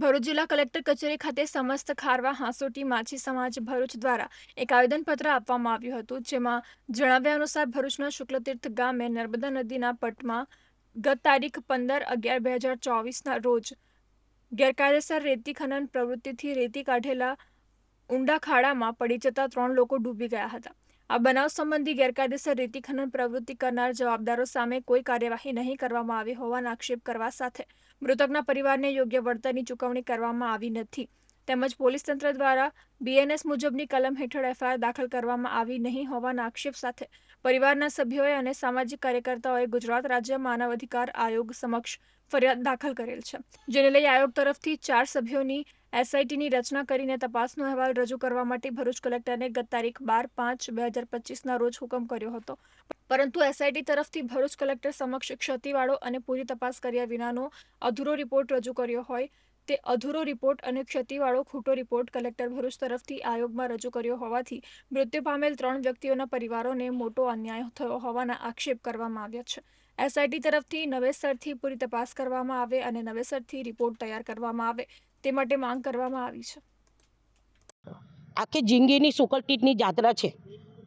ભરૂચ જિલ્લા કલેક્ટર કચેરી ખાતે સમસ્ત ખારવા હાંસોટી માછી સમાજ ભરૂચ દ્વારા એક આવેદનપત્ર આપવામાં આવ્યું હતું, જેમાં જણાવ્યા અનુસાર ભરૂચના શુક્લતીર્થ ગામે નર્મદા નદીના પટમાં ગત તારીખ 15/11/2024ના રોજ ગેરકાયદેસર રેતી ખનન પ્રવૃત્તિથી રેતી કાઢેલા ઊંડા ખાડામાં પડી જતા 3 લોકો ડૂબી ગયા હતા। આ બનાવ સંબંધી ગેરકાયદેસર રેતી ખનન પ્રવૃત્તિ કરનાર જવાબદારો સામે કોઈ કાર્યવાહી નહીં કરવામાં આવી હોવાના આક્ષેપ કરવા સાથે મૃતકના પરિવારને યોગ્ય વળતરની ચૂકવણી કરવામાં આવી નથી, તેમજ પોલીસ તંત્ર દ્વારા બીએનએસ મુજબની કલમ હેઠળ એફઆઈઆર દાખલ કરવામાં આવી નહીં હોવાના આક્ષેપ સાથે પરિવારના સભ્યોએ અને સામાજિક કાર્યકર્તાઓએ ગુજરાત રાજ્ય માનવ અધિકાર આયોગ સમક્ષ ફરિયાદ દાખલ કરેલ છે, જેને લઈ આયોગ તરફથી 4 સભ્યોની એસઆઈટીની રચના કરીને તપાસનો અહેવાલ રજૂ કરવા માટે ભરૂચ કલેક્ટરને ગત તારીખ 12/5/2025ના રોજ હુકમ કર્યો હતો, પરંતુ એસઆઈટી તરફથી ભરૂચ કલેક્ટર સમક્ષ ક્ષતિવાળો અને પૂરી તપાસ કર્યા વિનાનો અધૂરો રિપોર્ટ રજૂ કર્યો હોય તે અધૂરો રિપોર્ટ અને ક્ષતિવાળો ખોટો રિપોર્ટ કલેક્ટર ભરૂચ તરફથી આયોગમાં રજૂ કર્યો હોવાથી મૃત્યુ પામેલ 3 વ્યક્તિઓના પરિવારોને મોટો અન્યાય થયો હોવાના આક્ષેપ કરવામાં આવ્યા છે। એસઆઈટી તરફથી નવેસરથી પૂરી તપાસ કરવામાં આવે અને નવેસરથી રિપોર્ટ તૈયાર કરવામાં આવે તે માટે માંગ કરવામાં આવી છે। આખી જિંદગીની સુકલતીર્થની જાત્રા છે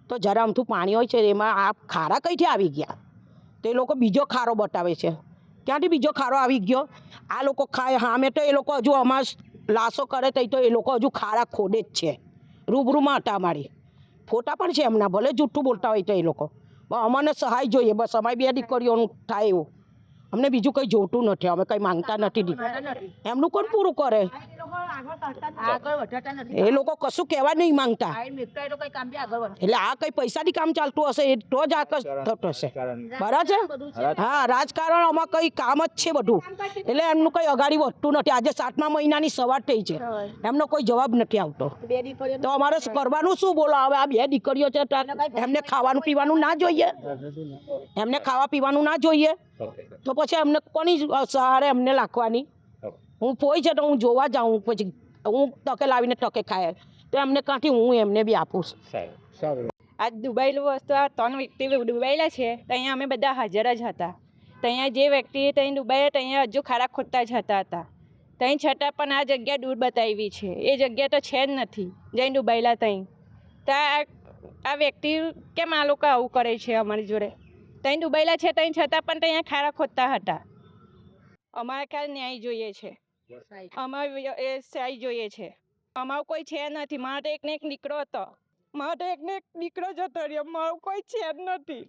તો જરા અમથું પાણી હોય છે એમાં આ ખારા કઈથી આવી ગયા? તો એ લોકો બીજો ખારો બતાવે છે, ક્યાંથી બીજો ખારો આવી ગયો? આ લોકો ખાય સામે તો એ લોકો હજુ અમાર લાશો કરે તો એ લોકો હજુ ખારા ખોદે જ છે, રૂબરૂમાં હતા અમારી ફોટા પણ છે એમના, ભલે જૂઠું બોલતા હોય તો એ લોકો। અમને સહાય જોઈએ, બસ અમારી 2 દીકરીઓનું થાય એવું, અમને બીજું કંઈ જોતું નથી, અમે કંઈ માંગતા નથી। એમનું કોણ પૂરું કરે? એ લોકો કશું કહેવા નહીં માંગતા, એટલે આ કંઈ પૈસાથી કામ ચાલતું હશે એ તો જ આ થતું હશે, બરાબર છે? હા, રાજકારણ આમાં કંઈ કામ જ છે બધું, એટલે એમનું કંઈ અગાડી વધતું નથી। આજે 7મા મહિનાની સવાર થઈ છે, એમનો કોઈ જવાબ નથી આવતો, તો અમારે કરવાનું શું? બોલો હવે આ 2 દીકરીઓ છે, એમને ખાવાનું પીવાનું ના જોઈએ? એમને ખાવા પીવાનું ના જોઈએ તો પછી એમને કોની સહારે એમને લાખવાની? હું પોઈ છે તો હું જોવા જાઉં, પછી હું તકે લાવીને તકે ખાય તો એમને કાંથી હું એમને બી આપું। આ ડૂબાયેલું વસ્તુ આ 3 વ્યક્તિ ડૂબાયેલા છે તો અહીંયા અમે બધા હાજર જ હતા, તો અહીંયા જે વ્યક્તિ ત્યાં ડૂબાયા તો અહીંયા હજુ ખાડા ખોદતા જ હતા ત્યાં છતાં પણ આ જગ્યા દૂર બતાવી છે, એ જગ્યા તો છે જ નથી જ્યાં ડૂબાયેલા ત્યાં। તો આ વ્યક્તિ કેમ આ લોકો આવું કરે છે અમારી જોડે? ત્યાં ડૂબાયેલા છે ત્યાં છતાં પણ ત્યાં ખાડા ખોદતા હતા। અમારે ખ્યાલ ન્યાય જોઈએ છે, અમારે એ સહાય જોઈએ છે, અમારું કોઈ છે નથી। મારો તો એકને એક દીકરો હતો, મારો તો એકને એક દીકરો જતો રહ્યો, મારું કોઈ છે જ નથી।